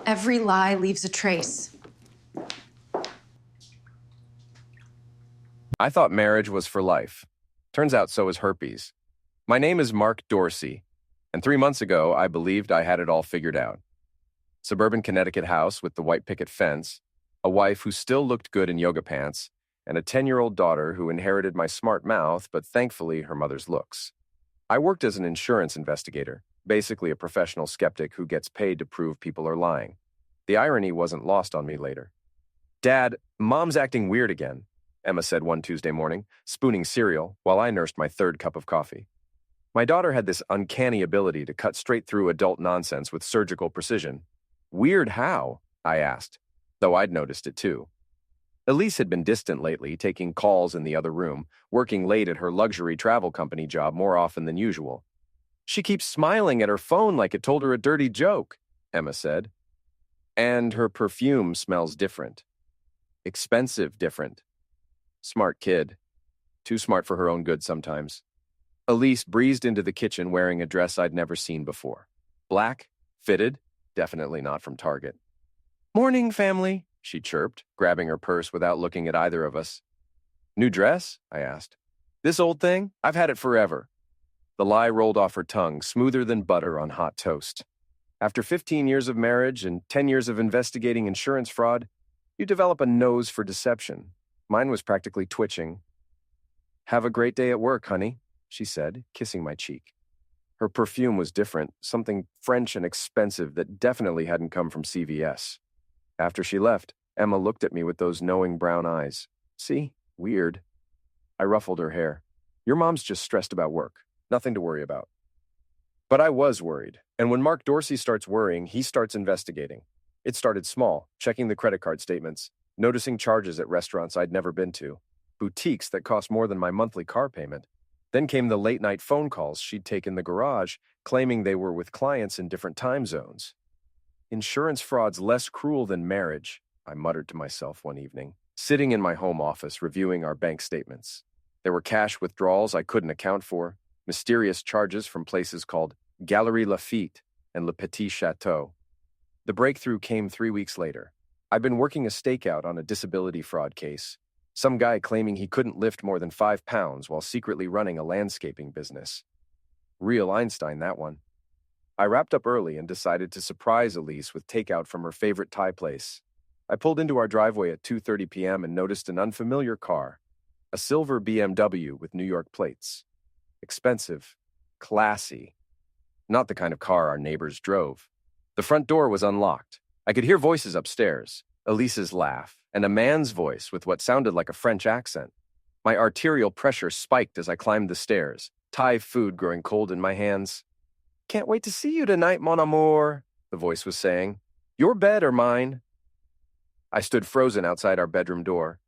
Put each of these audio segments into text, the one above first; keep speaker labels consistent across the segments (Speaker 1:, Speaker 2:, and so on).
Speaker 1: Every lie leaves a trace.
Speaker 2: I thought marriage was for life. Turns out so is herpes. My name is Mark Dorsey, and 3 months ago I believed I had it all figured out. Suburban Connecticut house with the white picket fence, a wife who still looked good in yoga pants, and a 10-year-old daughter who inherited my smart mouth, but thankfully her mother's looks. I worked as an insurance investigator, basically a professional skeptic who gets paid to prove people are lying. The irony wasn't lost on me later. "Dad, Mom's acting weird again," Emma said one Tuesday morning, spooning cereal while I nursed my third cup of coffee. My daughter had this uncanny ability to cut straight through adult nonsense with surgical precision. "Weird how?" I asked, though I'd noticed it too. Elise had been distant lately, taking calls in the other room, working late at her luxury travel company job more often than usual. "She keeps smiling at her phone like it told her a dirty joke," Emma said. "And her perfume smells different. Expensive different. Smart kid. Too smart for her own good sometimes." Elise breezed into the kitchen wearing a dress I'd never seen before. Black, fitted, definitely not from Target. "Morning, family," she chirped, grabbing her purse without looking at either of us. "New dress?" I asked. "This old thing? I've had it forever." The lie rolled off her tongue, smoother than butter on hot toast. After 15 years of marriage and 10 years of investigating insurance fraud, you develop a nose for deception. Mine was practically twitching. "Have a great day at work, honey," she said, kissing my cheek. Her perfume was different, something French and expensive that definitely hadn't come from CVS. After she left, Emma looked at me with those knowing brown eyes. "See? Weird." I ruffled her hair. "Your mom's just stressed about work. Nothing to worry about." But I was worried, and when Mark Dorsey starts worrying, he starts investigating. It started small, checking the credit card statements, noticing charges at restaurants I'd never been to, boutiques that cost more than my monthly car payment. Then came the late-night phone calls she'd take in the garage, claiming they were with clients in different time zones. "Insurance fraud's less cruel than marriage," I muttered to myself one evening, sitting in my home office reviewing our bank statements. There were cash withdrawals I couldn't account for, mysterious charges from places called Galerie Lafite and Le Petit Chateau. The breakthrough came 3 weeks later. I'd been working a stakeout on a disability fraud case. Some guy claiming he couldn't lift more than 5 pounds while secretly running a landscaping business. Real Einstein, that one. I wrapped up early and decided to surprise Elise with takeout from her favorite Thai place. I pulled into our driveway at 2:30 p.m. and noticed an unfamiliar car, a silver BMW with New York plates. Expensive, classy. Not the kind of car our neighbors drove. The front door was unlocked. I could hear voices upstairs, Elise's laugh, and a man's voice with what sounded like a French accent. My arterial pressure spiked as I climbed the stairs, Thai food growing cold in my hands. "Can't wait to see you tonight, mon amour," the voice was saying. "Your bed or mine?" I stood frozen outside our bedroom door.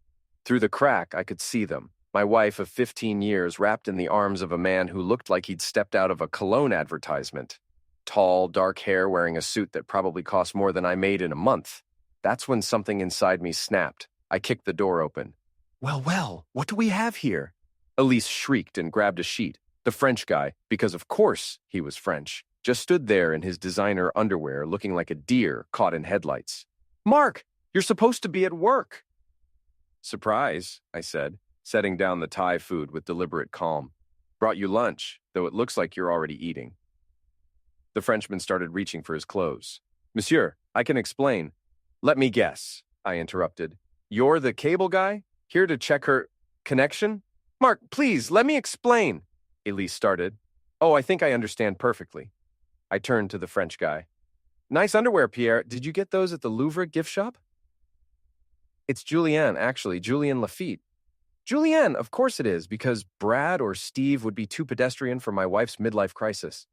Speaker 2: Through the crack, I could see them, my wife of 15 years wrapped in the arms of a man who looked like he'd stepped out of a cologne advertisement. Tall, dark hair, wearing a suit that probably cost more than I made in a month. That's when something inside me snapped. I kicked the door open. Well, what do we have here?" Elise shrieked and grabbed a sheet. The French guy, because of course he was French, just stood there in his designer underwear looking like a deer caught in headlights. "Mark, you're supposed to be at work." "Surprise," I said, setting down the Thai food with deliberate calm. "Brought you lunch, though it looks like you're already eating." The Frenchman started reaching for his clothes. "Monsieur, I can explain." "Let me guess," I interrupted. "You're the cable guy? Here to check her connection?" "Mark, please, let me explain," Elise started. "Oh, I think I understand perfectly." I turned to the French guy. "Nice underwear, Pierre. Did you get those at the Louvre gift shop?" "It's Julien, actually, Julien Lafitte." "Julien, of course it is, because Brad or Steve would be too pedestrian for my wife's midlife crisis."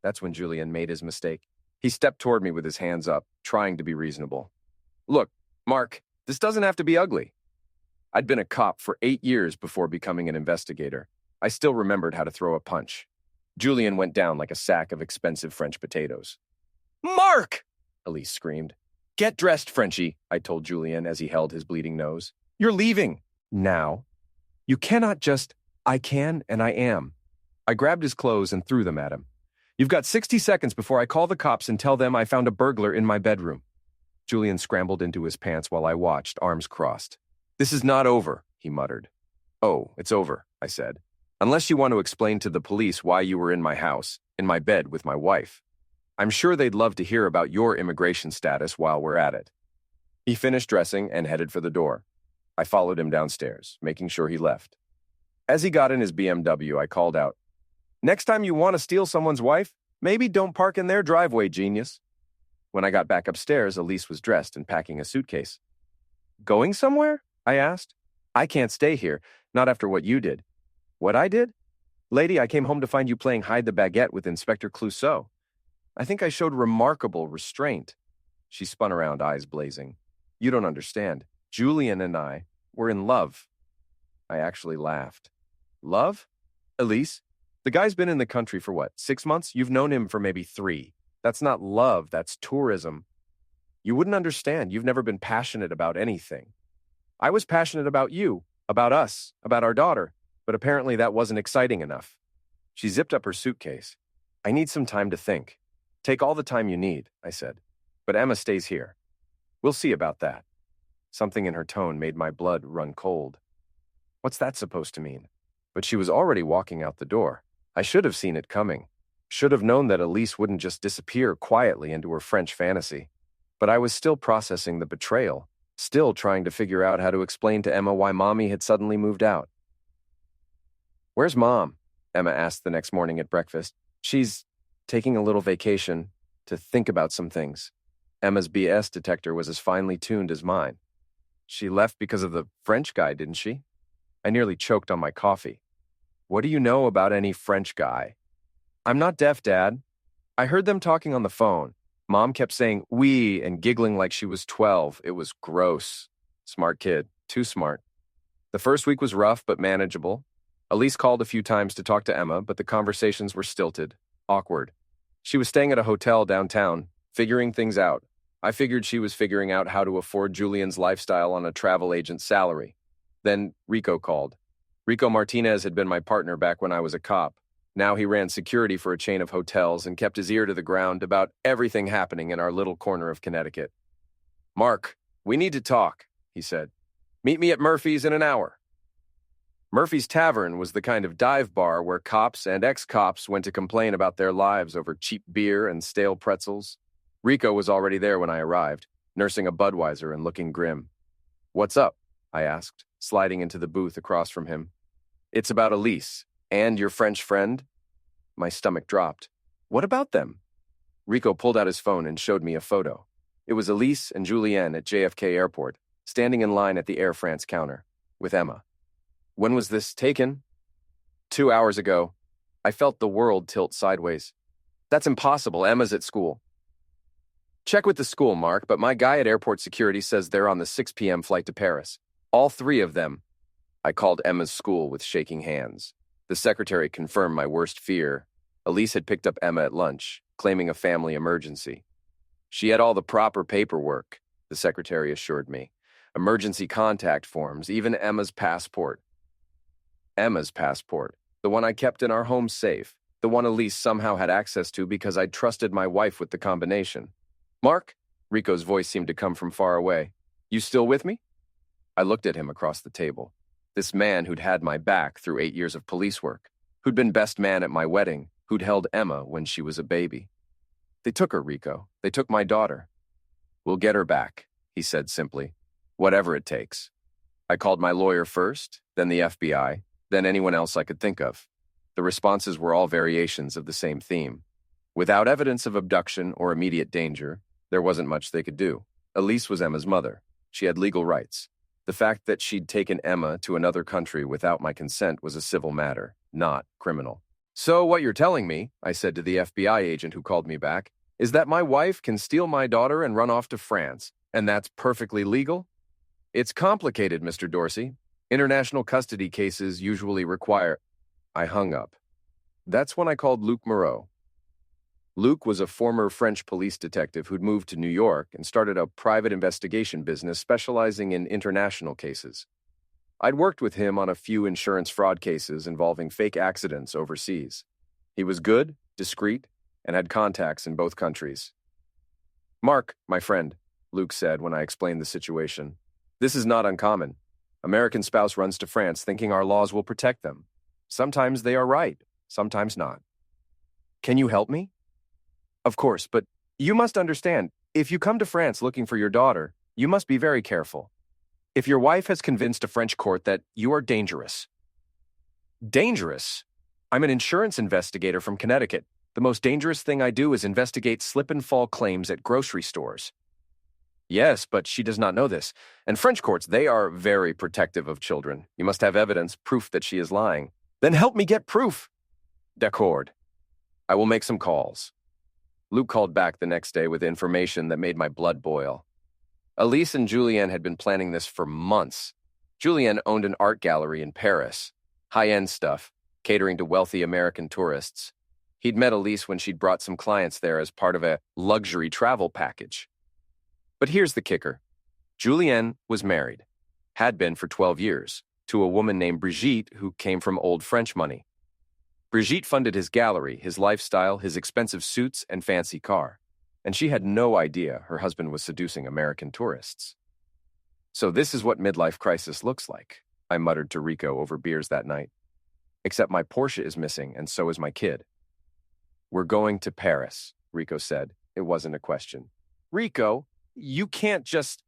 Speaker 2: That's when Julien made his mistake. He stepped toward me with his hands up, trying to be reasonable. "Look, Mark, this doesn't have to be ugly." I'd been a cop for 8 years before becoming an investigator. I still remembered how to throw a punch. Julien went down like a sack of expensive French potatoes. "Mark!" Elise screamed. "Get dressed, Frenchie," I told Julien as he held his bleeding nose. "You're leaving. Now. You cannot just, I can and I am." I grabbed his clothes and threw them at him. "You've got 60 seconds before I call the cops and tell them I found a burglar in my bedroom." Julian scrambled into his pants while I watched, arms crossed. "This is not over," he muttered. "Oh, it's over," I said. "Unless you want to explain to the police why you were in my house, in my bed with my wife. I'm sure they'd love to hear about your immigration status while we're at it." He finished dressing and headed for the door. I followed him downstairs, making sure he left. As he got in his BMW, I called out, "Next time you want to steal someone's wife, maybe don't park in their driveway, genius." When I got back upstairs, Elise was dressed and packing a suitcase. "Going somewhere?" I asked. "I can't stay here, not after what you did." "What I did?" "Lady, I came home to find you playing hide the baguette with Inspector Clouseau. I think I showed remarkable restraint." She spun around, eyes blazing. "You don't understand. Julian and I were in love." I actually laughed. "Love? Elise, the guy's been in the country for what, 6 months? You've known him for maybe 3. That's not love, that's tourism. You wouldn't understand. You've never been passionate about anything. I was passionate about you, about us, about our daughter, but apparently that wasn't exciting enough." She zipped up her suitcase. "I need some time to think." "Take all the time you need," I said. "But Emma stays here. We'll see about that." Something in her tone made my blood run cold. What's that supposed to mean? But she was already walking out the door. I should have seen it coming. Should have known that Elise wouldn't just disappear quietly into her French fantasy. But I was still processing the betrayal, still trying to figure out how to explain to Emma why Mommy had suddenly moved out. "Where's Mom?" Emma asked the next morning at breakfast. "She's taking a little vacation to think about some things." Emma's BS detector was as finely tuned as mine. "She left because of the French guy, didn't she?" I nearly choked on my coffee. "What do you know about any French guy?" "I'm not deaf, Dad. I heard them talking on the phone. Mom kept saying we and giggling like she was 12. It was gross." Smart kid. Too smart. The first week was rough but manageable. Elise called a few times to talk to Emma, but the conversations were stilted, awkward. She was staying at a hotel downtown, figuring things out. I figured she was figuring out how to afford Julian's lifestyle on a travel agent's salary. Then Rico called. Rico Martinez had been my partner back when I was a cop. Now he ran security for a chain of hotels and kept his ear to the ground about everything happening in our little corner of Connecticut. "Mark, we need to talk," he said. "Meet me at Murphy's in an hour." Murphy's Tavern was the kind of dive bar where cops and ex-cops went to complain about their lives over cheap beer and stale pretzels. Rico was already there when I arrived, nursing a Budweiser and looking grim. "What's up?" I asked, sliding into the booth across from him. "It's about Elise. And your French friend?" My stomach dropped. "What about them?" Rico pulled out his phone and showed me a photo. It was Elise and Julienne at JFK Airport, standing in line at the Air France counter, with Emma. "When was this taken?" 2 hours ago. I felt the world tilt sideways. "That's impossible. Emma's at school." "Check with the school, Mark, but my guy at airport security says they're on the 6 p.m. flight to Paris. All 3 of them." I called Emma's school with shaking hands. The secretary confirmed my worst fear. Elise had picked up Emma at lunch, claiming a family emergency. "She had all the proper paperwork," the secretary assured me. "Emergency contact forms, even Emma's passport." Emma's passport, the one I kept in our home safe, the one Elise somehow had access to because I'd trusted my wife with the combination. "Mark?" Rico's voice seemed to come from far away. "You still with me?" I looked at him across the table. This man who'd had my back through 8 years of police work, who'd been best man at my wedding, who'd held Emma when she was a baby. "They took her, Rico. They took my daughter." "We'll get her back," he said simply. "Whatever it takes." I called my lawyer first, then the FBI, then anyone else I could think of. The responses were all variations of the same theme. Without evidence of abduction or immediate danger, there wasn't much they could do. Elise was Emma's mother. She had legal rights. The fact that she'd taken Emma to another country without my consent was a civil matter, not criminal. "So what you're telling me," I said to the FBI agent who called me back, "is that my wife can steal my daughter and run off to France, and that's perfectly legal?" "It's complicated, Mr. Dorsey. International custody cases usually require—" I hung up. That's when I called Luc Moreau. Luc was a former French police detective who'd moved to New York and started a private investigation business specializing in international cases. I'd worked with him on a few insurance fraud cases involving fake accidents overseas. He was good, discreet, and had contacts in both countries. "Mark, my friend, Luke said when I explained the situation. This is not uncommon. American spouse runs to France thinking our laws will protect them. Sometimes they are right, sometimes not. Can you help me? Of course, but you must understand, if you come to France looking for your daughter, you must be very careful. If your wife has convinced a French court that you are dangerous. Dangerous? I'm an insurance investigator from Connecticut. The most dangerous thing I do is investigate slip-and-fall claims at grocery stores. Yes, but she does not know this. And French courts, they are very protective of children. You must have evidence, proof that she is lying. Then help me get proof. D'accord. I will make some calls. Luke called back the next day with information that made my blood boil. Elise and Julien had been planning this for months. Julien owned an art gallery in Paris. High-end stuff, catering to wealthy American tourists. He'd met Elise when she'd brought some clients there as part of a luxury travel package. But here's the kicker. Julien was married, had been for 12 years, to a woman named Brigitte who came from old French money. Brigitte funded his gallery, his lifestyle, his expensive suits, and fancy car. And she had no idea her husband was seducing American tourists. So this is what midlife crisis looks like, I muttered to Rico over beers that night. Except my Porsche is missing, and so is my kid. We're going to Paris, Rico said. It wasn't a question. Rico, you can't just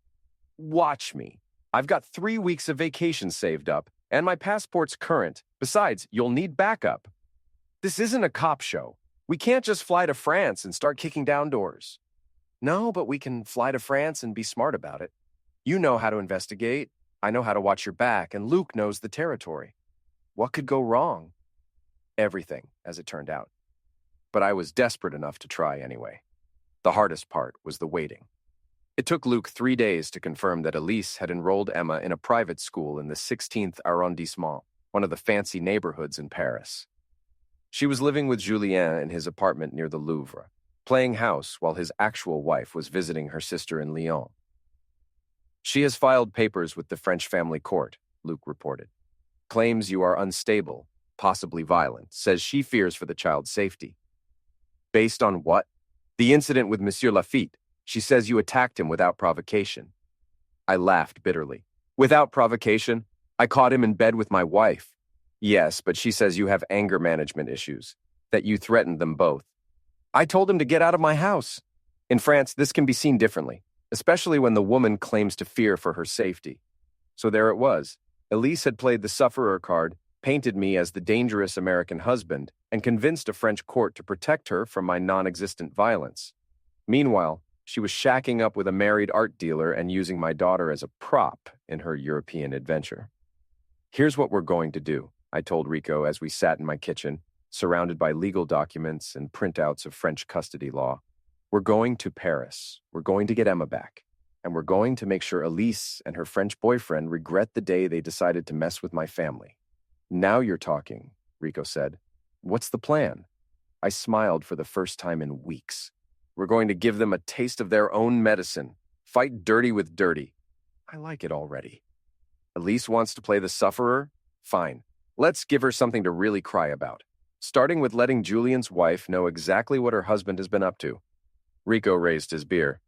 Speaker 2: watch me. I've got 3 weeks of vacation saved up, and my passport's current. Besides, you'll need backup. This isn't a cop show. We can't just fly to France and start kicking down doors. No, but we can fly to France and be smart about it. You know how to investigate. I know how to watch your back, and Luke knows the territory. What could go wrong? Everything, as it turned out. But I was desperate enough to try anyway. The hardest part was the waiting. It took Luke 3 days to confirm that Elise had enrolled Emma in a private school in the 16th arrondissement, one of the fancy neighborhoods in Paris. She was living with Julien in his apartment near the Louvre, playing house while his actual wife was visiting her sister in Lyon. She has filed papers with the French family court, Luke reported. Claims you are unstable, possibly violent, says she fears for the child's safety. Based on what? The incident with Monsieur Lafitte. She says you attacked him without provocation. I laughed bitterly. Without provocation? I caught him in bed with my wife. Yes, but she says you have anger management issues, that you threatened them both. I told him to get out of my house. In France, this can be seen differently, especially when the woman claims to fear for her safety. So there it was. Elise had played the sufferer card, painted me as the dangerous American husband, and convinced a French court to protect her from my non-existent violence. Meanwhile, she was shacking up with a married art dealer and using my daughter as a prop in her European adventure. Here's what we're going to do, I told Rico as we sat in my kitchen, surrounded by legal documents and printouts of French custody law. We're going to Paris. We're going to get Emma back. And we're going to make sure Elise and her French boyfriend regret the day they decided to mess with my family. Now you're talking, Rico said. What's the plan? I smiled for the first time in weeks. We're going to give them a taste of their own medicine. Fight dirty with dirty. I like it already. Elise wants to play the sufferer? Fine. Let's give her something to really cry about. Starting with letting Julien's wife know exactly what her husband has been up to. Rico raised his beer.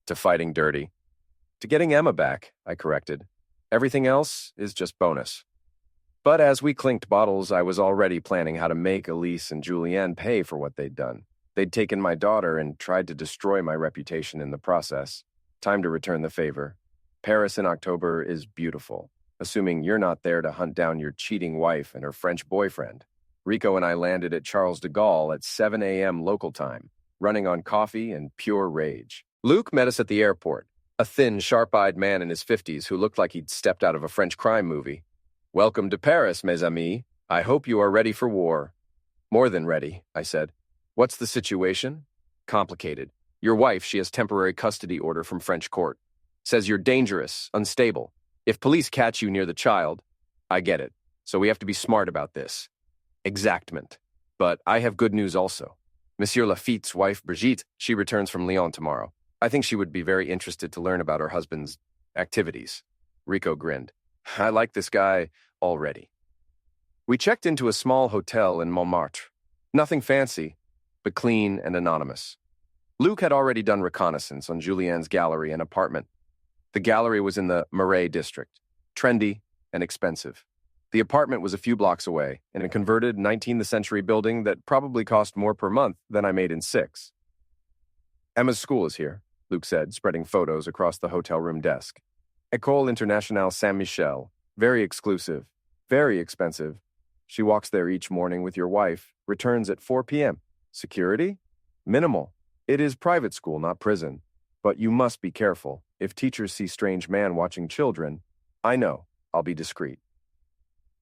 Speaker 2: To fighting dirty. To getting Emma back, I corrected. Everything else is just bonus. But as we clinked bottles, I was already planning how to make Elise and Julien pay for what they'd done. They'd taken my daughter and tried to destroy my reputation in the process. Time to return the favor. Paris in October is beautiful, assuming you're not there to hunt down your cheating wife and her French boyfriend. Rico and I landed at Charles de Gaulle at 7 a.m. local time, running on coffee and pure rage. Luke met us at the airport, a thin, sharp-eyed man in his 50s who looked like he'd stepped out of a French crime movie. Welcome to Paris, mes amis. I hope you are ready for war. More than ready, I said. What's the situation? Complicated. Your wife, she has temporary custody order from French court. Says you're dangerous, unstable. If police catch you near the child, I get it. So we have to be smart about this. Exactment. But I have good news also. Monsieur Lafitte's wife, Brigitte, she returns from Lyon tomorrow. I think she would be very interested to learn about her husband's activities. Rico grinned. I like this guy already. We checked into a small hotel in Montmartre. Nothing fancy, but clean and anonymous. Luke had already done reconnaissance on Julienne's gallery and apartment. The gallery was in the Marais district, trendy and expensive. The apartment was a few blocks away, in a converted 19th century building that probably cost more per month than I made in 6. Emma's school is here, Luke said, spreading photos across the hotel room desk. École Internationale Saint-Michel. Very exclusive. Very expensive. She walks there each morning with your wife, returns at 4 p.m. Security? Minimal. It is private school, not prison. But you must be careful. If teachers see strange man watching children, I know, I'll be discreet.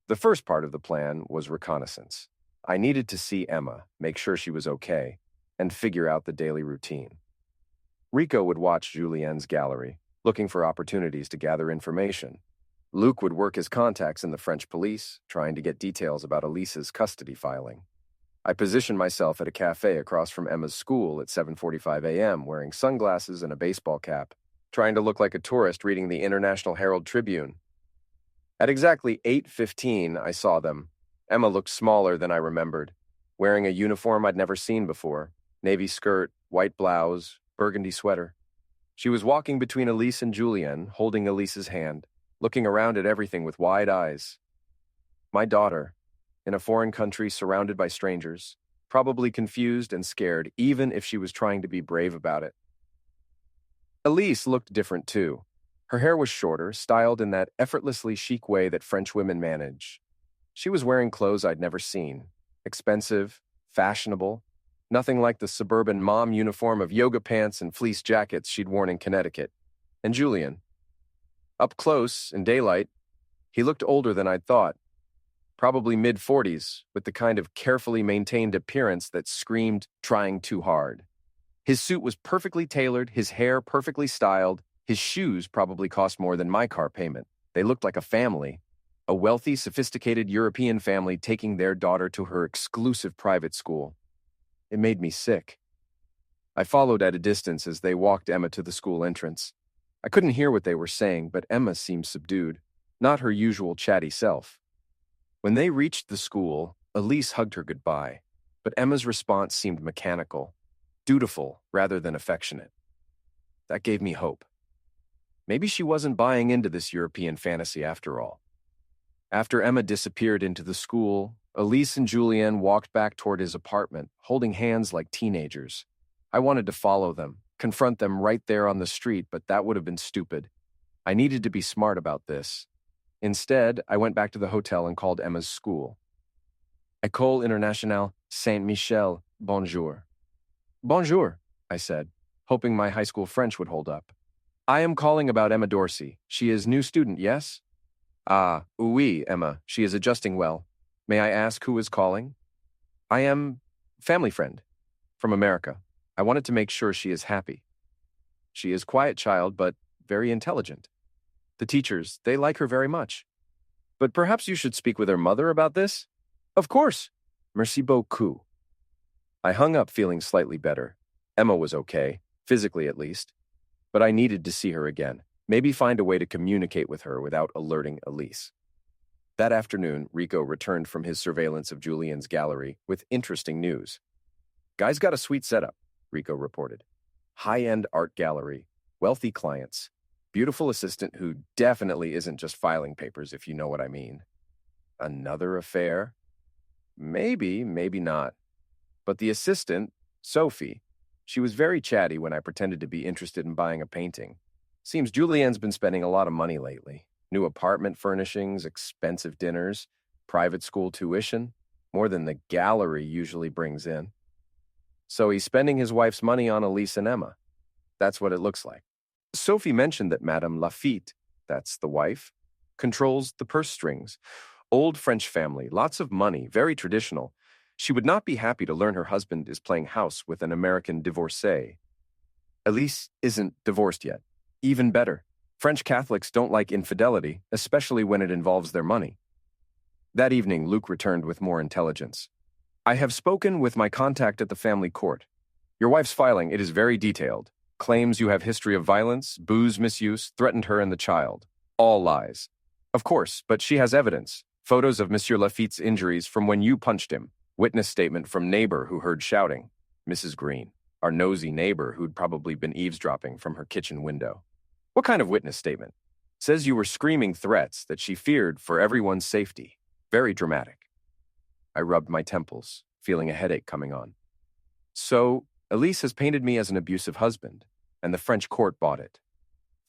Speaker 2: The first part of the plan was reconnaissance. I needed to see Emma, make sure she was okay, and figure out the daily routine. Rico would watch Julienne's gallery, looking for opportunities to gather information. Luke would work his contacts in the French police, trying to get details about Elise's custody filing. I positioned myself at a cafe across from Emma's school at 7:45 a.m., wearing sunglasses and a baseball cap, trying to look like a tourist reading the International Herald Tribune. At exactly 8:15, I saw them. Emma looked smaller than I remembered, wearing a uniform I'd never seen before, navy skirt, white blouse, burgundy sweater. She was walking between Elise and Julienne, holding Elise's hand, looking around at everything with wide eyes. My daughter, in a foreign country surrounded by strangers, probably confused and scared, even if she was trying to be brave about it. Elise looked different too. Her hair was shorter, styled in that effortlessly chic way that French women manage. She was wearing clothes I'd never seen. Expensive, fashionable, nothing like the suburban mom uniform of yoga pants and fleece jackets she'd worn in Connecticut. And Julian. Up close, in daylight, he looked older than I'd thought. Probably mid-40s, with the kind of carefully maintained appearance that screamed, trying too hard. His suit was perfectly tailored, his hair perfectly styled, his shoes probably cost more than my car payment. They looked like a family, a wealthy, sophisticated European family taking their daughter to her exclusive private school. It made me sick. I followed at a distance as they walked Emma to the school entrance. I couldn't hear what they were saying, but Emma seemed subdued, not her usual chatty self. When they reached the school, Elise hugged her goodbye, but Emma's response seemed mechanical, dutiful rather than affectionate. That gave me hope. Maybe she wasn't buying into this European fantasy after all. After Emma disappeared into the school, Elise and Julienne walked back toward his apartment, holding hands like teenagers. I wanted to follow them, confront them right there on the street, but that would have been stupid. I needed to be smart about this. Instead, I went back to the hotel and called Emma's school. École Internationale Saint-Michel, bonjour. Bonjour, I said, hoping my high school French would hold up. I am calling about Emma Dorsey. She is new student, yes? Ah, oui, Emma. She is adjusting well. May I ask who is calling? I am family friend from America. I wanted to make sure she is happy. She is quiet child, but very intelligent. The teachers, they like her very much. But perhaps you should speak with her mother about this? Of course. Merci beaucoup. I hung up feeling slightly better. Emma was okay, physically at least. But I needed to see her again, maybe find a way to communicate with her without alerting Elise. That afternoon, Rico returned from his surveillance of Julienne's gallery with interesting news. Guy's got a sweet setup, Rico reported. High-end art gallery, wealthy clients, beautiful assistant who definitely isn't just filing papers, if you know what I mean. Another affair? Maybe, maybe not. But the assistant, Sophie, she was very chatty when I pretended to be interested in buying a painting. Seems Julienne's been spending a lot of money lately. New apartment furnishings, expensive dinners, private school tuition, more than the gallery usually brings in. So he's spending his wife's money on Elise and Emma. That's what it looks like. Sophie mentioned that Madame Lafitte, that's the wife, controls the purse strings. Old French family, lots of money, very traditional. She would not be happy to learn her husband is playing house with an American divorcee. Elise isn't divorced yet. Even better. French Catholics don't like infidelity, especially when it involves their money. That evening, Luke returned with more intelligence. I have spoken with my contact at the family court. Your wife's filing, it is very detailed. Claims you have history of violence, booze misuse, threatened her and the child. All lies. Of course, but she has evidence. Photos of Monsieur Lafitte's injuries from when you punched him. Witness statement from neighbor who heard shouting. Mrs. Green. our nosy neighbor who'd probably been eavesdropping from her kitchen window. What kind of witness statement? Says you were screaming threats that she feared for everyone's safety. Very dramatic. I rubbed my temples, feeling a headache coming on. So, Elise has painted me as an abusive husband, and the French court bought it.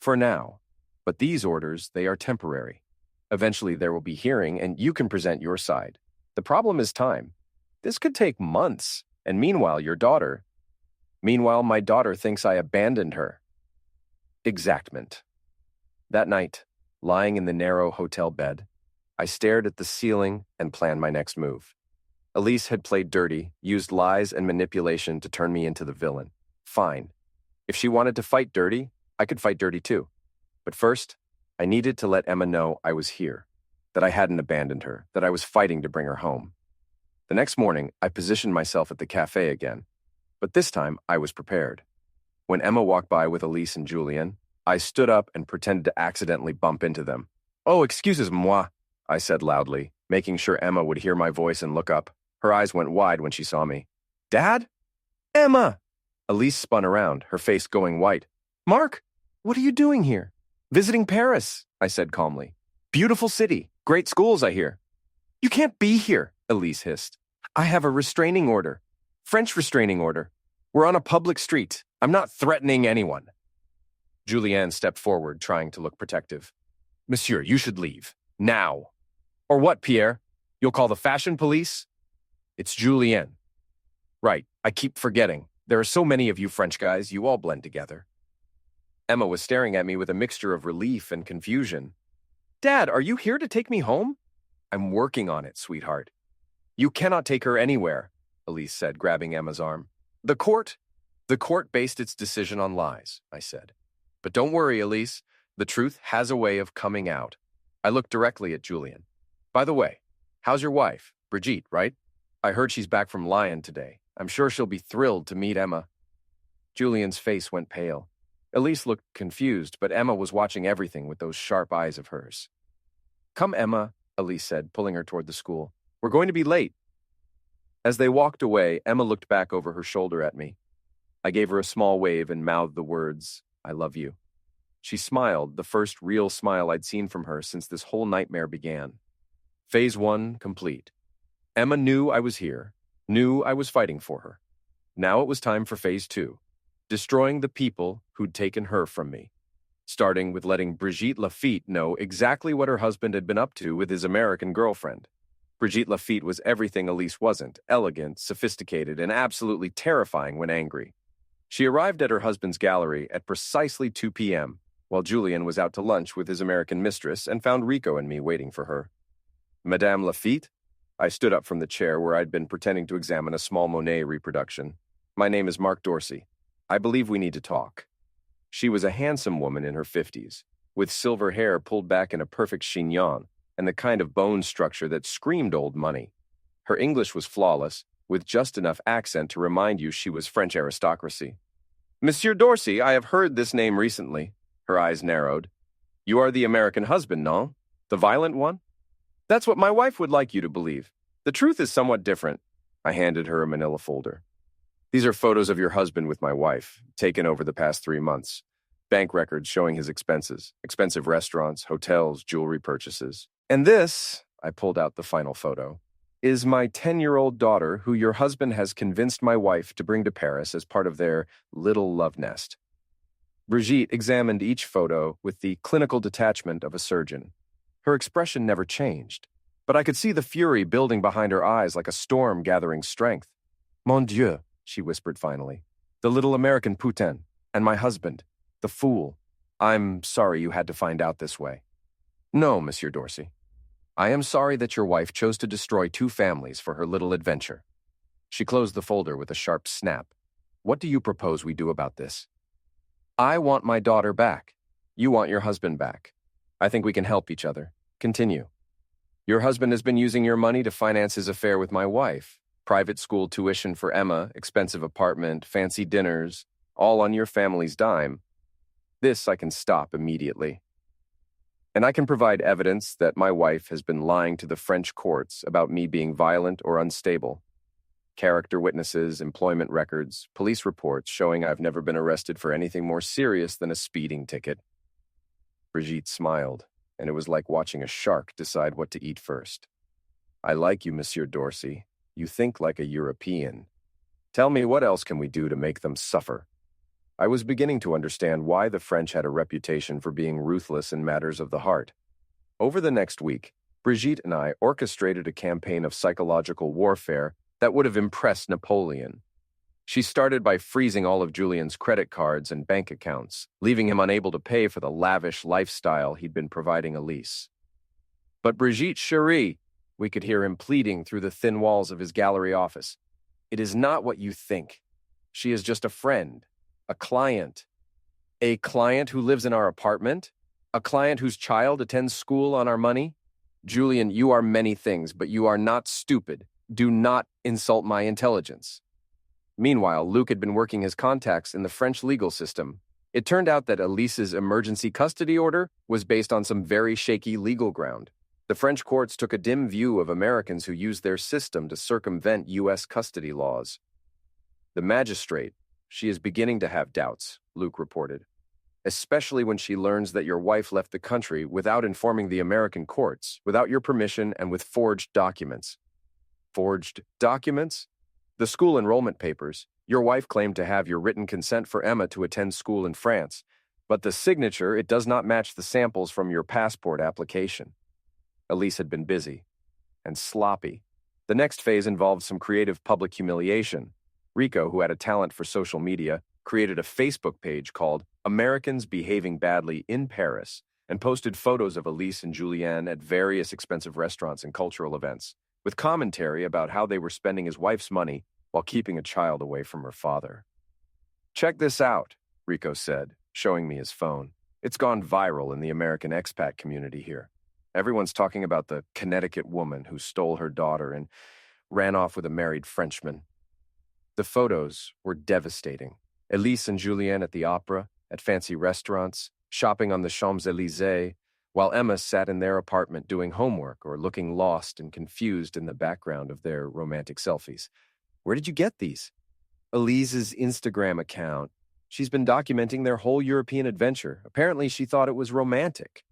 Speaker 2: For now. But these orders, they are temporary. Eventually there will be hearing, and you can present your side. The problem is time. This could take months, and meanwhile my daughter thinks I abandoned her. Exactment. That night, lying in the narrow hotel bed, I stared at the ceiling and planned my next move. Elise had played dirty, used lies and manipulation to turn me into the villain. Fine. If she wanted to fight dirty, I could fight dirty too. But first, I needed to let Emma know I was here, that I hadn't abandoned her, that I was fighting to bring her home. The next morning, I positioned myself at the cafe again, but this time I was prepared. When Emma walked by with Elise and Julien, I stood up and pretended to accidentally bump into them. "Oh, excusez-moi," I said loudly, making sure Emma would hear my voice and look up. Her eyes went wide when she saw me. "Dad? Emma!" Elise spun around, her face going white. "Mark, what are you doing here?" "Visiting Paris," I said calmly. "Beautiful city. Great schools, I hear." "You can't be here," Elise hissed. "I have a restraining order. French restraining order. We're on a public street. I'm not threatening anyone." Julien stepped forward, trying to look protective. "Monsieur, you should leave. Now." "Or what, Pierre? You'll call the fashion police?" "It's Julien." "Right, I keep forgetting. There are so many of you French guys, you all blend together." Emma was staring at me with a mixture of relief and confusion. "Dad, are you here to take me home?" "I'm working on it, sweetheart." "You cannot take her anywhere," Elise said, grabbing Emma's arm. The court based its decision on lies," I said. "But don't worry, Elise. The truth has a way of coming out." I looked directly at Julien. "By the way, how's your wife? Brigitte, right? I heard she's back from Lyon today. I'm sure she'll be thrilled to meet Emma." Julien's face went pale. Elise looked confused, but Emma was watching everything with those sharp eyes of hers. "Come, Emma," Elise said, pulling her toward the school. "We're going to be late." As they walked away, Emma looked back over her shoulder at me. I gave her a small wave and mouthed the words, "I love you." She smiled, the first real smile I'd seen from her since this whole nightmare began. Phase 1 complete. Emma knew I was here, knew I was fighting for her. Now it was time for Phase 2, destroying the people who'd taken her from me, starting with letting Brigitte Lafitte know exactly what her husband had been up to with his American girlfriend. Brigitte Lafitte was everything Elise wasn't, elegant, sophisticated, and absolutely terrifying when angry. She arrived at her husband's gallery at precisely 2 p.m., while Julien was out to lunch with his American mistress and found Rico and me waiting for her. "Madame Lafitte?" I stood up from the chair where I'd been pretending to examine a small Monet reproduction. "My name is Mark Dorsey. I believe we need to talk." She was a handsome woman in her 50s, with silver hair pulled back in a perfect chignon and the kind of bone structure that screamed old money. Her English was flawless, with just enough accent to remind you she was French aristocracy. "Monsieur Dorsey, I have heard this name recently." Her eyes narrowed. "You are the American husband, non? The violent one?" "That's what my wife would like you to believe. The truth is somewhat different." I handed her a manila folder. "These are photos of your husband with my wife, taken over the past 3 months. Bank records showing his expenses, expensive restaurants, hotels, jewelry purchases. And this," I pulled out the final photo, "is my 10-year-old daughter who your husband has convinced my wife to bring to Paris as part of their little love nest." Brigitte examined each photo with the clinical detachment of a surgeon. Her expression never changed, but I could see the fury building behind her eyes like a storm gathering strength. "Mon Dieu," she whispered finally. "The little American putain, and my husband, the fool. I'm sorry you had to find out this way." "No, Monsieur Dorsey. I am sorry that your wife chose to destroy 2 families for her little adventure." She closed the folder with a sharp snap. "What do you propose we do about this?" "I want my daughter back. You want your husband back. I think we can help each other. Continue. Your husband has been using your money to finance his affair with my wife. Private school tuition for Emma, expensive apartment, fancy dinners, all on your family's dime. This I can stop immediately. And I can provide evidence that my wife has been lying to the French courts about me being violent or unstable. Character witnesses, employment records, police reports showing I've never been arrested for anything more serious than a speeding ticket. Brigitte smiled, and it was like watching a shark decide what to eat first. I like you, Monsieur Dorsey. You think like a European. Tell me, what else can we do to make them suffer? I was beginning to understand why the French had a reputation for being ruthless in matters of the heart. Over the next week, Brigitte and I orchestrated a campaign of psychological warfare that would have impressed Napoleon. She started by freezing all of Julien's credit cards and bank accounts, leaving him unable to pay for the lavish lifestyle he'd been providing Elise. But Brigitte, chérie, we could hear him pleading through the thin walls of his gallery office. It is not what you think. She is just a friend, a client. A client who lives in our apartment? A client whose child attends school on our money? Julien, you are many things, but you are not stupid. Do not insult my intelligence. Meanwhile, Luc had been working his contacts in the French legal system. It turned out that Elise's emergency custody order was based on some very shaky legal ground. The French courts took a dim view of Americans who used their system to circumvent U.S. custody laws. The magistrate, she is beginning to have doubts, Luc reported, especially when she learns that your wife left the country without informing the American courts, without your permission, and with forged documents. Forged documents? The school enrollment papers. Your wife claimed to have your written consent for Emma to attend school in France, but the signature, it does not match the samples from your passport application. Elise had been busy and sloppy. The next phase involved some creative public humiliation. Rico, who had a talent for social media, created a Facebook page called Americans Behaving Badly in Paris and posted photos of Elise and Julien at various expensive restaurants and cultural events, with commentary about how they were spending his wife's money while keeping a child away from her father. Check this out, Rico said, showing me his phone. It's gone viral in the American expat community here. Everyone's talking about the Connecticut woman who stole her daughter and ran off with a married Frenchman. The photos were devastating. Elise and Julien at the opera, at fancy restaurants, shopping on the Champs-Élysées, while Emma sat in their apartment doing homework or looking lost and confused in the background of their romantic selfies. Where did you get these? Elise's Instagram account. She's been documenting their whole European adventure. Apparently she thought it was romantic.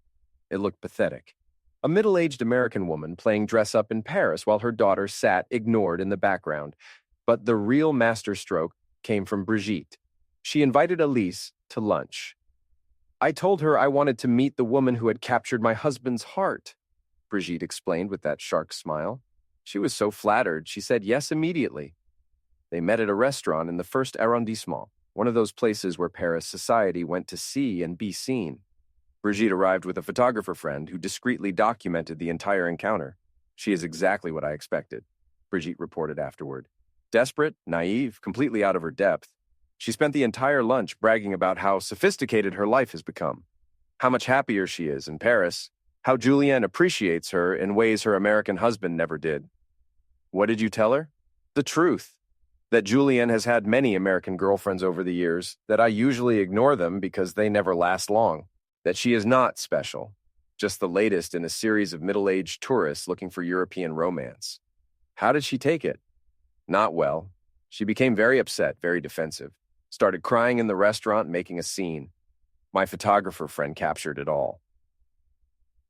Speaker 2: It looked pathetic. A middle-aged American woman playing dress-up in Paris while her daughter sat ignored in the background. But the real masterstroke came from Brigitte. She invited Elise to lunch. I told her I wanted to meet the woman who had captured my husband's heart, Brigitte explained with that shark smile. She was so flattered, she said yes immediately. They met at a restaurant in the first arrondissement, one of those places where Paris society went to see and be seen. Brigitte arrived with a photographer friend who discreetly documented the entire encounter. She is exactly what I expected, Brigitte reported afterward. Desperate, naive, completely out of her depth. She spent the entire lunch bragging about how sophisticated her life has become, how much happier she is in Paris, how Julien appreciates her in ways her American husband never did. What did you tell her? The truth. That Julien has had many American girlfriends over the years, that I usually ignore them because they never last long. That she is not special, just the latest in a series of middle-aged tourists looking for European romance. How did she take it? Not well. She became very upset, very defensive. Started crying in the restaurant, making a scene. My photographer friend captured it all.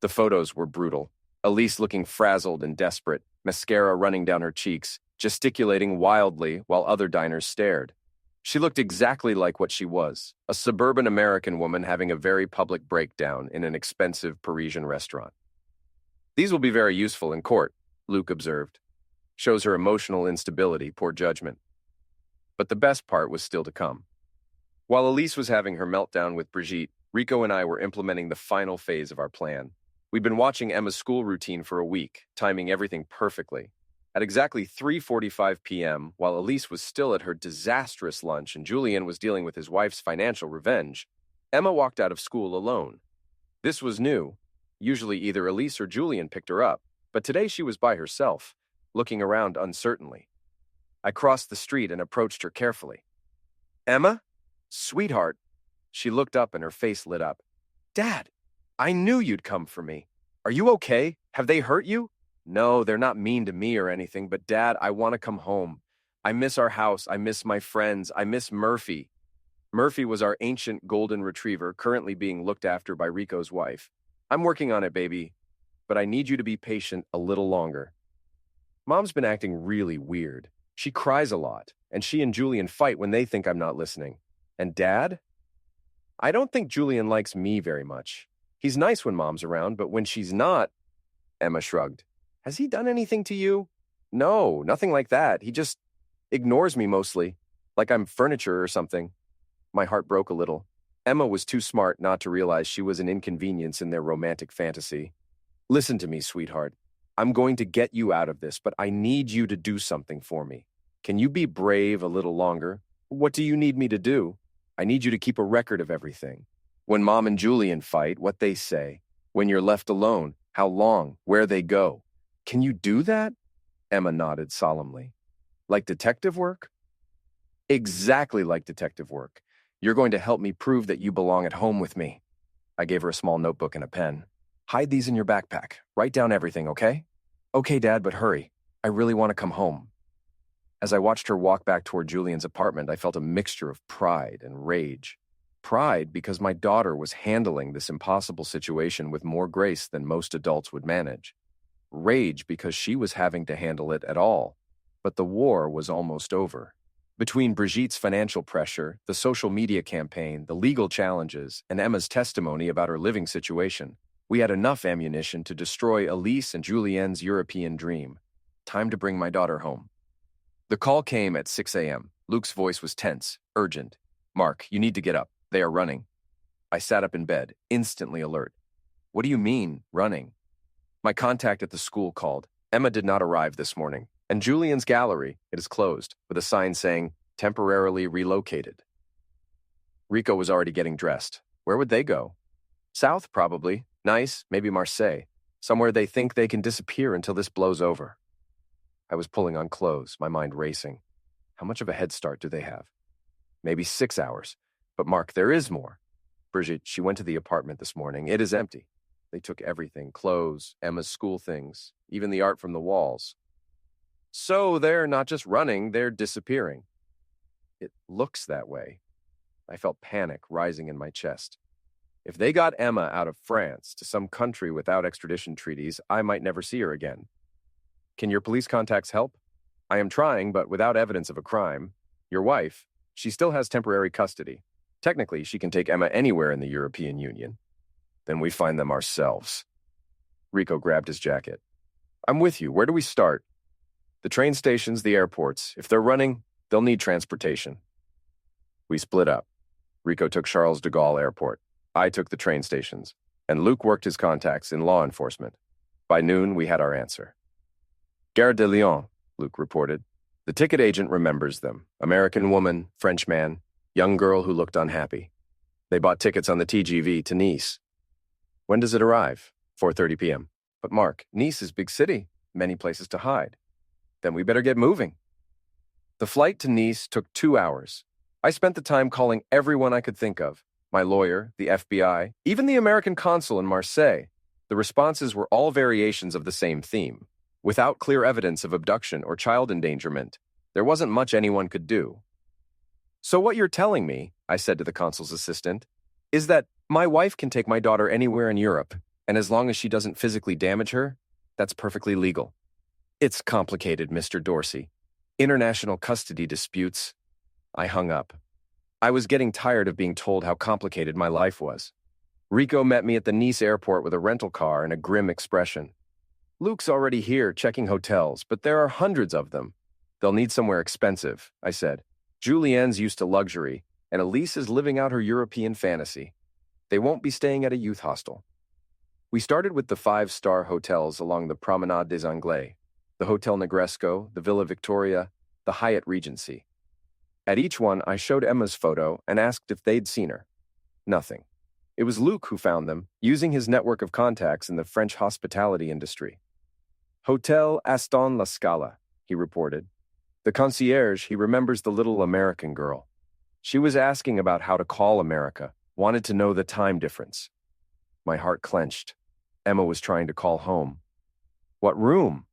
Speaker 2: The photos were brutal. Elise looking frazzled and desperate, mascara running down her cheeks, gesticulating wildly while other diners stared. She looked exactly like what she was, a suburban American woman having a very public breakdown in an expensive Parisian restaurant. These will be very useful in court, Luc observed. Shows her emotional instability, poor judgment. But the best part was still to come. While Elise was having her meltdown with Brigitte, Rico and I were implementing the final phase of our plan. We'd been watching Emma's school routine for a week, timing everything perfectly. At exactly 3:45 p.m., while Elise was still at her disastrous lunch and Julien was dealing with his wife's financial revenge, Emma walked out of school alone. This was new. Usually either Elise or Julien picked her up, but today she was by herself, looking around uncertainly. I crossed the street and approached her carefully. Emma? Sweetheart. She looked up and her face lit up. Dad, I knew you'd come for me. Are you okay? Have they hurt you? No, they're not mean to me or anything, but Dad, I want to come home. I miss our house. I miss my friends. I miss Murphy. Murphy was our ancient golden retriever currently being looked after by Rico's wife. I'm working on it, baby, but I need you to be patient a little longer. Mom's been acting really weird. She cries a lot, and she and Julian fight when they think I'm not listening. And Dad? I don't think Julian likes me very much. He's nice when Mom's around, but when she's not, Emma shrugged. Has he done anything to you? No, nothing like that. He just ignores me mostly, like I'm furniture or something. My heart broke a little. Emma was too smart not to realize she was an inconvenience in their romantic fantasy. Listen to me, sweetheart. I'm going to get you out of this, but I need you to do something for me. Can you be brave a little longer? What do you need me to do? I need you to keep a record of everything. When Mom and Julian fight, what they say. When you're left alone, how long, where they go. Can you do that? Emma nodded solemnly. Like detective work? Exactly like detective work. You're going to help me prove that you belong at home with me. I gave her a small notebook and a pen. Hide these in your backpack. Write down everything, okay? Okay, Dad, but hurry. I really want to come home. As I watched her walk back toward Julian's apartment, I felt a mixture of pride and rage. Pride because my daughter was handling this impossible situation with more grace than most adults would manage. Rage because she was having to handle it at all. But the war was almost over. Between Brigitte's financial pressure, the social media campaign, the legal challenges, and Emma's testimony about her living situation, we had enough ammunition to destroy Elise and Julienne's European dream. Time to bring my daughter home. The call came at 6 a.m. Luke's voice was tense, urgent. Mark, you need to get up. They are running. I sat up in bed, instantly alert. What do you mean, running? My contact at the school called. Emma did not arrive this morning, and Julian's gallery, it is closed, with a sign saying, temporarily relocated. Rico was already getting dressed. Where would they go? South, probably. Nice, maybe Marseille. Somewhere they think they can disappear until this blows over. I was pulling on clothes, my mind racing. How much of a head start do they have? Maybe 6 hours. But Mark, there is more. Brigitte, she went to the apartment this morning. It is empty. They took everything, clothes, Emma's school things, even the art from the walls. So they're not just running, they're disappearing. It looks that way. I felt panic rising in my chest. If they got Emma out of France to some country without extradition treaties, I might never see her again. Can your police contacts help? I am trying, but without evidence of a crime. Your wife, she still has temporary custody. Technically, she can take Emma anywhere in the European Union. Then we find them ourselves. Rico grabbed his jacket. I'm with you. Where do we start? The train stations, the airports. If they're running, they'll need transportation. We split up. Rico took Charles de Gaulle Airport. I took the train stations, and Luke worked his contacts in law enforcement. By noon, we had our answer. Gare de Lyon, Luke reported. The ticket agent remembers them. American woman, French man, young girl who looked unhappy. They bought tickets on the TGV to Nice. When does it arrive? 4:30 p.m. But Mark, Nice is big city, many places to hide. Then we better get moving. The flight to Nice took 2 hours. I spent the time calling everyone I could think of. My lawyer, the FBI, even the American consul in Marseille. The responses were all variations of the same theme. Without clear evidence of abduction or child endangerment, there wasn't much anyone could do. So what you're telling me, I said to the consul's assistant, is that my wife can take my daughter anywhere in Europe, and as long as she doesn't physically damage her, that's perfectly legal. It's complicated, Mr. Dorsey. International custody disputes. I hung up. I was getting tired of being told how complicated my life was. Rico met me at the Nice airport with a rental car and a grim expression. Luke's already here checking hotels, but there are hundreds of them. They'll need somewhere expensive, I said. Julienne's used to luxury, and Elise is living out her European fantasy. They won't be staying at a youth hostel. We started with the 5-star hotels along the Promenade des Anglais, the Hotel Negresco, the Villa Victoria, the Hyatt Regency. At each one, I showed Emma's photo and asked if they'd seen her. Nothing. It was Luke who found them, using his network of contacts in the French hospitality industry. Hotel Aston La Scala, he reported. The concierge, he remembers the little American girl. She was asking about how to call America, wanted to know the time difference. My heart clenched. Emma was trying to call home. What room?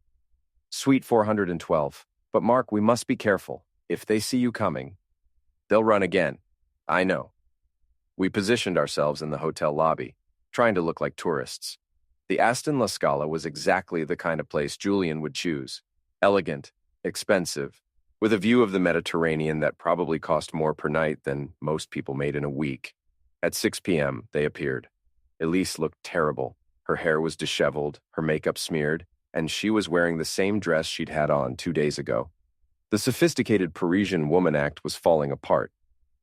Speaker 2: Suite 412. But Mark, we must be careful. If they see you coming, they'll run again. I know. We positioned ourselves in the hotel lobby, trying to look like tourists. The Aston La Scala was exactly the kind of place Julian would choose. Elegant, expensive, with a view of the Mediterranean that probably cost more per night than most people made in a week. At 6 p.m., they appeared. Elise looked terrible. Her hair was disheveled, her makeup smeared, and she was wearing the same dress she'd had on 2 days ago. The sophisticated Parisian woman act was falling apart.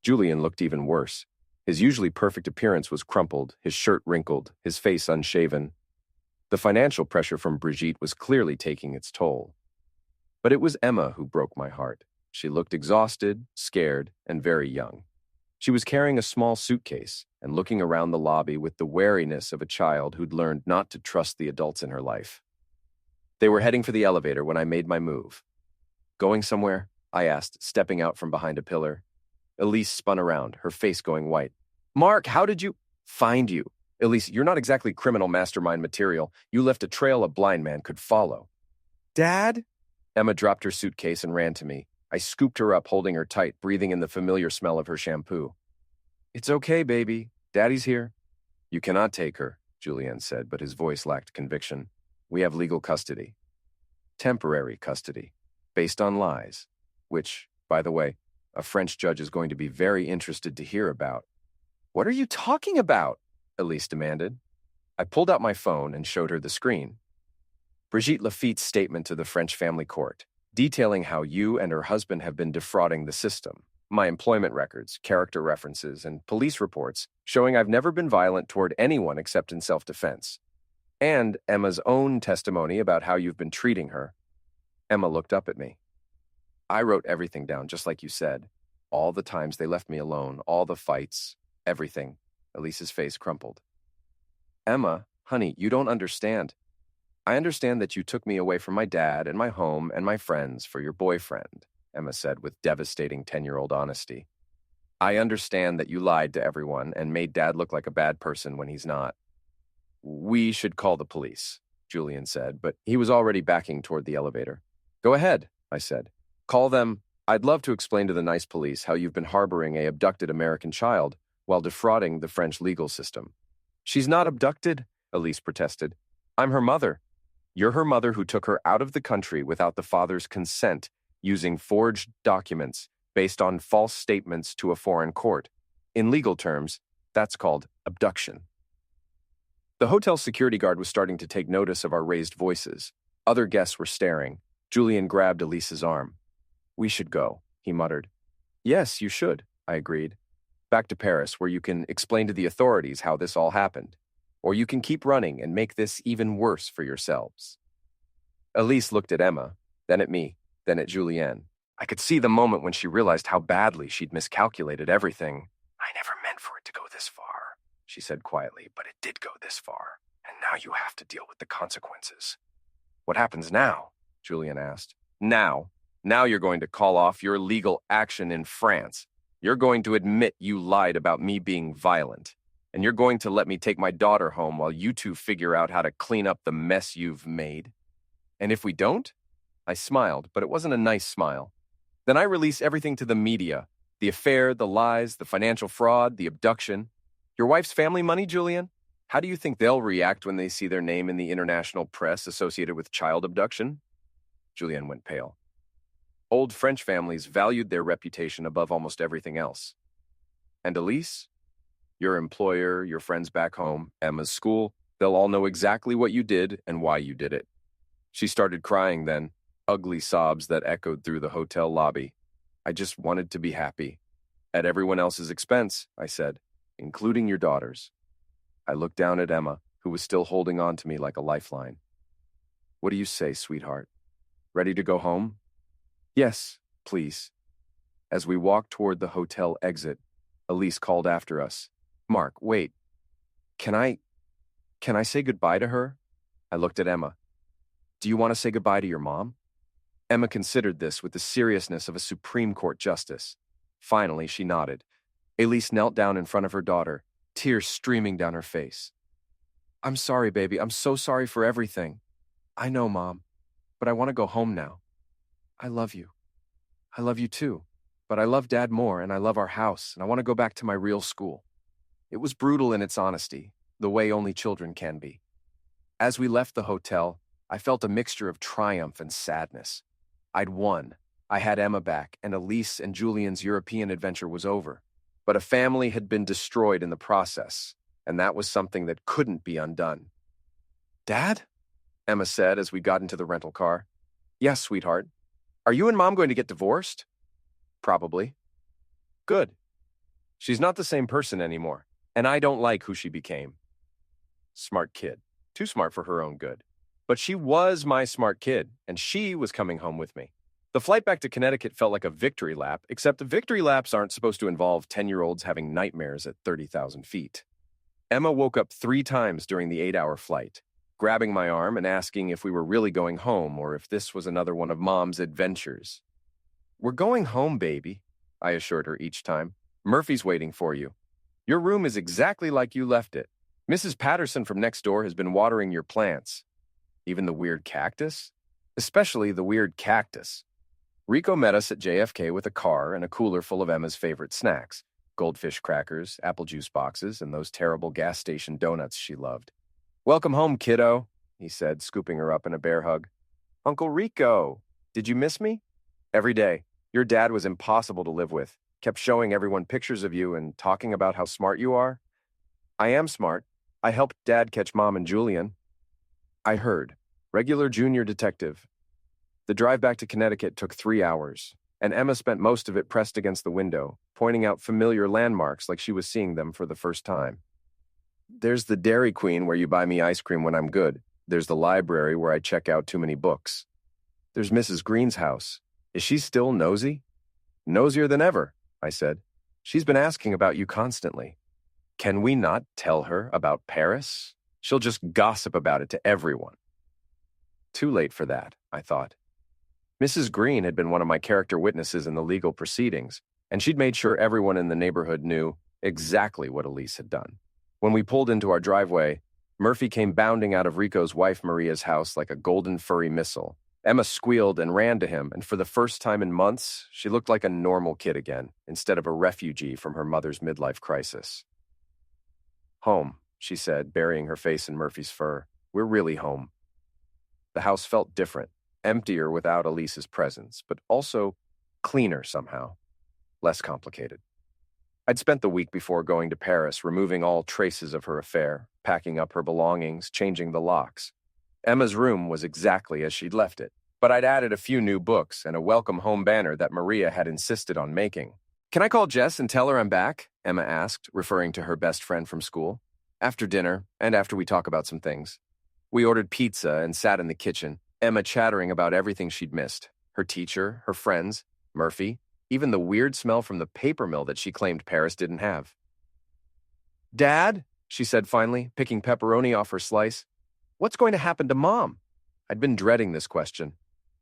Speaker 2: Julian looked even worse. His usually perfect appearance was crumpled, his shirt wrinkled, his face unshaven. The financial pressure from Brigitte was clearly taking its toll. But it was Emma who broke my heart. She looked exhausted, scared, and very young. She was carrying a small suitcase and looking around the lobby with the wariness of a child who'd learned not to trust the adults in her life. They were heading for the elevator when I made my move. Going somewhere? I asked, stepping out from behind a pillar. Elise spun around, her face going white. Mark, how did you find you? Elise, you're not exactly criminal mastermind material. You left a trail a blind man could follow. Dad? Emma dropped her suitcase and ran to me. I scooped her up, holding her tight, breathing in the familiar smell of her shampoo. It's okay, baby. Daddy's here. You cannot take her, Julian said, but his voice lacked conviction. We have legal custody. Temporary custody, based on lies, which, by the way, a French judge is going to be very interested to hear about. What are you talking about? Elise demanded. I pulled out my phone and showed her the screen. Brigitte Lafitte's statement to the French family court, detailing how you and her husband have been defrauding the system. My employment records, character references, and police reports showing I've never been violent toward anyone except in self-defense. And Emma's own testimony about how you've been treating her. Emma looked up at me. I wrote everything down, just like you said. All the times they left me alone, all the fights, everything. Elise's face crumpled. Emma, honey, you don't understand. I understand that you took me away from my dad and my home and my friends for your boyfriend, Emma said with devastating 10-year-old honesty. I understand that you lied to everyone and made Dad look like a bad person when he's not. We should call the police, Julian said, but he was already backing toward the elevator. Go ahead, I said. Call them. I'd love to explain to the nice police how you've been harboring an abducted American child while defrauding the French legal system. She's not abducted, Elise protested. I'm her mother. You're her mother who took her out of the country without the father's consent, using forged documents based on false statements to a foreign court. In legal terms, that's called abduction. The hotel security guard was starting to take notice of our raised voices. Other guests were staring. Julian grabbed Elise's arm. We should go, he muttered. Yes, you should, I agreed. Back to Paris, where you can explain to the authorities how this all happened. Or you can keep running and make this even worse for yourselves. Elise looked at Emma, then at me, then at Julienne. I could see the moment when she realized how badly she'd miscalculated everything. I never meant for it to go this far, she said quietly, but it did go this far, and now you have to deal with the consequences. What happens now? Julian asked. Now you're going to call off your legal action in France. You're going to admit you lied about me being violent. And you're going to let me take my daughter home while you two figure out how to clean up the mess you've made. And if we don't? I smiled, but it wasn't a nice smile. Then I release everything to the media. The affair, the lies, the financial fraud, the abduction. Your wife's family money, Julian? How do you think they'll react when they see their name in the international press associated with child abduction? Julian went pale. Old French families valued their reputation above almost everything else. And Elise? Your employer, your friends back home, Emma's school, they'll all know exactly what you did and why you did it. She started crying then, ugly sobs that echoed through the hotel lobby. I just wanted to be happy. At everyone else's expense, I said, including your daughter's. I looked down at Emma, who was still holding on to me like a lifeline. What do you say, sweetheart? Ready to go home? Yes, please. As we walked toward the hotel exit, Elise called after us. Mark, wait. Can I say goodbye to her? I looked at Emma. Do you want to say goodbye to your mom? Emma considered this with the seriousness of a Supreme Court justice. Finally, she nodded. Elise knelt down in front of her daughter, tears streaming down her face. I'm sorry, baby. I'm so sorry for everything. I know, Mom, but I want to go home now. I love you. I love you too. But I love Dad more, and I love our house, and I want to go back to my real school. It was brutal in its honesty, the way only children can be. As we left the hotel, I felt a mixture of triumph and sadness. I'd won. I had Emma back, and Elise and Julian's European adventure was over. But a family had been destroyed in the process, and that was something that couldn't be undone. Dad? Emma said as we got into the rental car. Yes, sweetheart. Are you and Mom going to get divorced? Probably. Good. She's not the same person anymore, and I don't like who she became. Smart kid. Too smart for her own good. But she was my smart kid, and she was coming home with me. The flight back to Connecticut felt like a victory lap, except the victory laps aren't supposed to involve 10-year-olds having nightmares at 30,000 feet. Emma woke up 3 times during the 8-hour flight, grabbing my arm and asking if we were really going home or if this was another one of Mom's adventures. We're going home, baby, I assured her each time. Murphy's waiting for you. Your room is exactly like you left it. Mrs. Patterson from next door has been watering your plants. Even the weird cactus? Especially the weird cactus. Rico met us at JFK with a car and a cooler full of Emma's favorite snacks, goldfish crackers, apple juice boxes, and those terrible gas station donuts she loved. Welcome home, kiddo, he said, scooping her up in a bear hug. Uncle Rico, did you miss me? Every day. Your dad was impossible to live with. Kept showing everyone pictures of you and talking about how smart you are. I am smart. I helped Dad catch Mom and Julian. I heard. Regular junior detective. The drive back to Connecticut took 3 hours, and Emma spent most of it pressed against the window, pointing out familiar landmarks like she was seeing them for the first time. There's the Dairy Queen where you buy me ice cream when I'm good. There's the library where I check out too many books. There's Mrs. Green's house. Is she still nosy? Nosier than ever, I said. She's been asking about you constantly. Can we not tell her about Paris? She'll just gossip about it to everyone. Too late for that, I thought. Mrs. Green had been one of my character witnesses in the legal proceedings, and she'd made sure everyone in the neighborhood knew exactly what Elise had done. When we pulled into our driveway, Murphy came bounding out of Rico's wife Maria's house like a golden furry missile. Emma squealed and ran to him, and for the first time in months, she looked like a normal kid again, instead of a refugee from her mother's midlife crisis. Home, she said, burying her face in Murphy's fur. We're really home. The house felt different. Emptier without Elise's presence, but also cleaner somehow, less complicated. I'd spent the week before going to Paris removing all traces of her affair, packing up her belongings, changing the locks. Emma's room was exactly as she'd left it, but I'd added a few new books and a welcome home banner that Maria had insisted on making. Can I call Jess and tell her I'm back? Emma asked, referring to her best friend from school. After dinner, and after we talk about some things. We ordered pizza and sat in the kitchen, Emma chattering about everything she'd missed. Her teacher, her friends, Murphy, even the weird smell from the paper mill that she claimed Paris didn't have. Dad, she said finally, picking pepperoni off her slice. What's going to happen to Mom? I'd been dreading this question.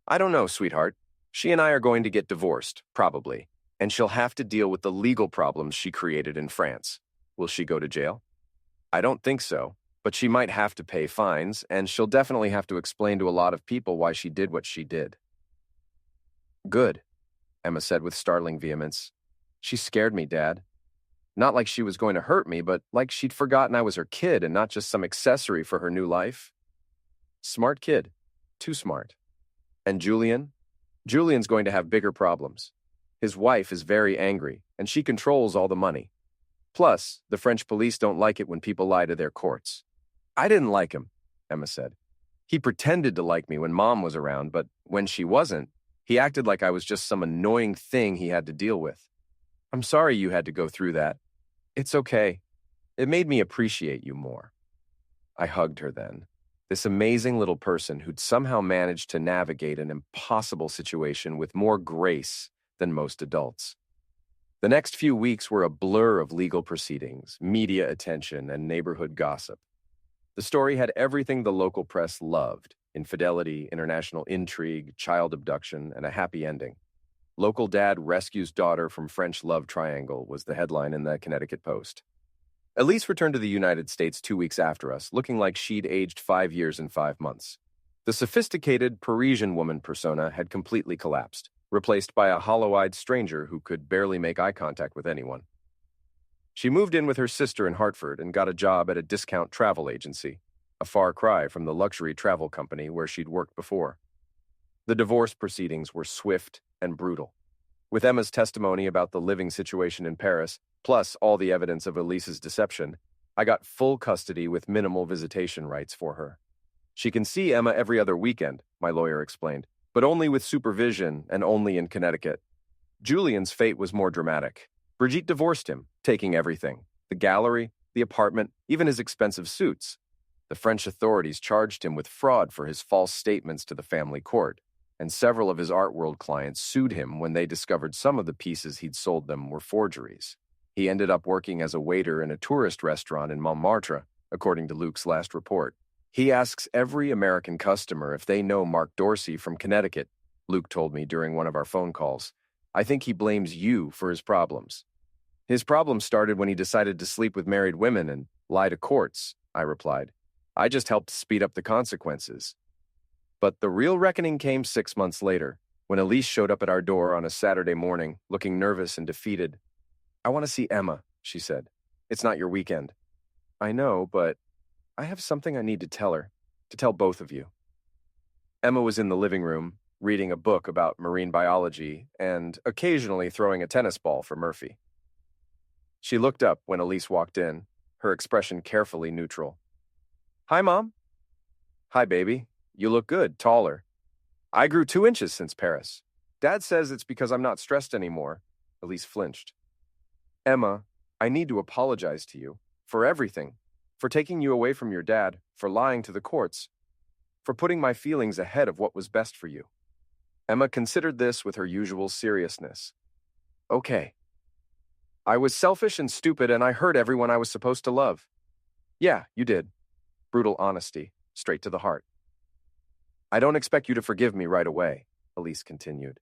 Speaker 2: I don't know, sweetheart. She and I are going to get divorced, probably, and she'll have to deal with the legal problems she created in France. Will she go to jail? I don't think so. But she might have to pay fines, and she'll definitely have to explain to a lot of people why she did what she did. Good, Emma said with startling vehemence. She scared me, Dad. Not like she was going to hurt me, but like she'd forgotten I was her kid and not just some accessory for her new life. Smart kid. Too smart. And Julian? Julian's going to have bigger problems. His wife is very angry, and she controls all the money. Plus, the French police don't like it when people lie to their courts. I didn't like him, Emma said. He pretended to like me when Mom was around, but when she wasn't, he acted like I was just some annoying thing he had to deal with. I'm sorry you had to go through that. It's okay. It made me appreciate you more. I hugged her then. This amazing little person who'd somehow managed to navigate an impossible situation with more grace than most adults. The next few weeks were a blur of legal proceedings, media attention, and neighborhood gossip. The story had everything the local press loved: infidelity, international intrigue, child abduction, and a happy ending. Local dad rescues daughter from French love triangle was the headline in the Connecticut Post. Elise returned to the United States 2 weeks after us, looking like she'd aged 5 years and 5 months. The sophisticated Parisian woman persona had completely collapsed, replaced by a hollow-eyed stranger who could barely make eye contact with anyone. She moved in with her sister in Hartford and got a job at a discount travel agency, a far cry from the luxury travel company where she'd worked before. The divorce proceedings were swift and brutal. With Emma's testimony about the living situation in Paris, plus all the evidence of Elise's deception, I got full custody with minimal visitation rights for her. She can see Emma every other weekend, my lawyer explained, but only with supervision and only in Connecticut. Julian's fate was more dramatic. Brigitte divorced him, taking everything: the gallery, the apartment, even his expensive suits. The French authorities charged him with fraud for his false statements to the family court, and several of his art world clients sued him when they discovered some of the pieces he'd sold them were forgeries. He ended up working as a waiter in a tourist restaurant in Montmartre, according to Luke's last report. He asks every American customer if they know Mark Dorsey from Connecticut, Luke told me during one of our phone calls. I think he blames you for his problems. His problems started when he decided to sleep with married women and lie to courts, I replied. I just helped speed up the consequences. But the real reckoning came 6 months later, when Elise showed up at our door on a Saturday morning, looking nervous and defeated. I want to see Emma, she said. It's not your weekend. I know, but I have something I need to tell her, to tell both of you. Emma was in the living room, reading a book about marine biology and occasionally throwing a tennis ball for Murphy. She looked up when Elise walked in, her expression carefully neutral. Hi, Mom. Hi, baby. You look good, taller. I grew 2 inches since Paris. Dad says it's because I'm not stressed anymore. Elise flinched. Emma, I need to apologize to you for everything. For taking you away from your dad, for lying to the courts, for putting my feelings ahead of what was best for you. Emma considered this with her usual seriousness. Okay. I was selfish and stupid and I hurt everyone I was supposed to love. Yeah, you did. Brutal honesty, straight to the heart. I don't expect you to forgive me right away, Elise continued.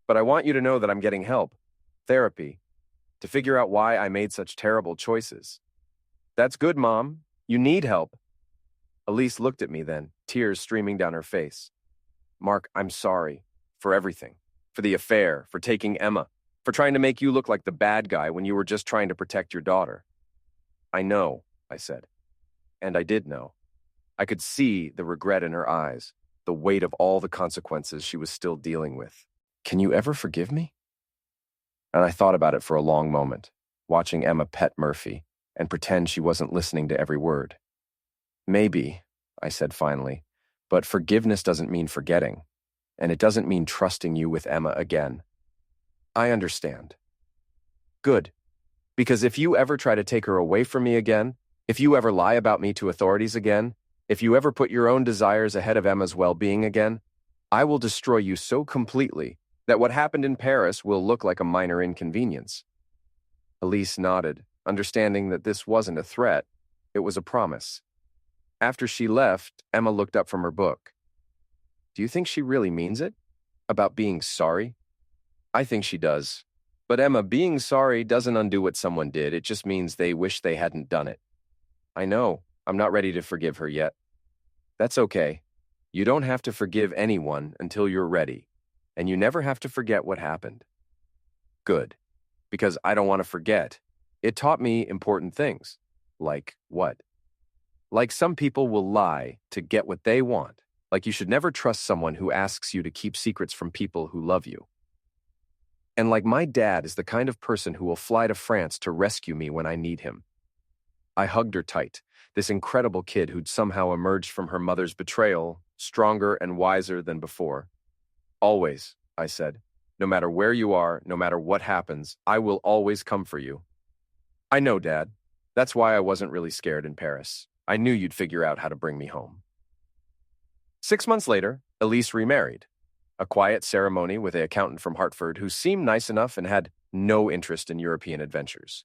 Speaker 2: But I want you to know that I'm getting help, therapy, to figure out why I made such terrible choices. That's good, Mom. You need help. Elise looked at me then, tears streaming down her face. Mark, I'm sorry for everything, for the affair, for taking Emma, for trying to make you look like the bad guy when you were just trying to protect your daughter. I know, I said. And I did know. I could see the regret in her eyes, the weight of all the consequences she was still dealing with. Can you ever forgive me? And I thought about it for a long moment, watching Emma pet Murphy and pretend she wasn't listening to every word. Maybe, I said finally, but forgiveness doesn't mean forgetting, and it doesn't mean trusting you with Emma again. I understand. Good, because if you ever try to take her away from me again, if you ever lie about me to authorities again, if you ever put your own desires ahead of Emma's well-being again, I will destroy you so completely that what happened in Paris will look like a minor inconvenience. Elise nodded, understanding that this wasn't a threat, it was a promise. After she left, Emma looked up from her book. Do you think she really means it? About being sorry? I think she does. But Emma, being sorry doesn't undo what someone did, it just means they wish they hadn't done it. I know, I'm not ready to forgive her yet. That's okay. You don't have to forgive anyone until you're ready, and you never have to forget what happened. Good, because I don't want to forget. It taught me important things. Like what? Like some people will lie to get what they want. Like you should never trust someone who asks you to keep secrets from people who love you. And like my dad is the kind of person who will fly to France to rescue me when I need him. I hugged her tight, this incredible kid who'd somehow emerged from her mother's betrayal, stronger and wiser than before. Always, I said, no matter where you are, no matter what happens, I will always come for you. I know, Dad. That's why I wasn't really scared in Paris. I knew you'd figure out how to bring me home. 6 months later, Elise remarried. A quiet ceremony with an accountant from Hartford who seemed nice enough and had no interest in European adventures.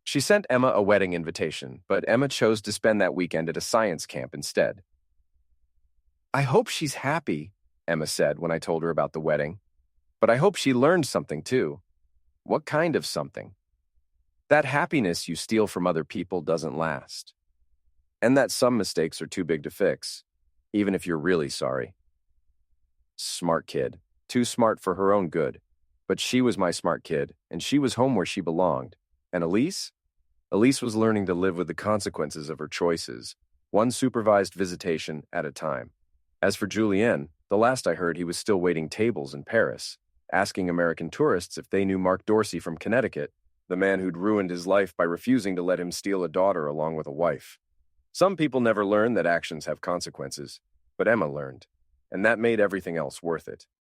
Speaker 2: She sent Emma a wedding invitation, but Emma chose to spend that weekend at a science camp instead. I hope she's happy, Emma said when I told her about the wedding. But I hope she learned something too. What kind of something? That happiness you steal from other people doesn't last. And that some mistakes are too big to fix. even if you're really sorry. Smart kid. Too smart for her own good. But she was my smart kid, and she was home where she belonged. And Elise? Elise was learning to live with the consequences of her choices, one supervised visitation at a time. As for Julien, the last I heard he was still waiting tables in Paris, asking American tourists if they knew Mark Dorsey from Connecticut, the man who'd ruined his life by refusing to let him steal a daughter along with a wife. Some people never learn that actions have consequences, but Emma learned, and that made everything else worth it.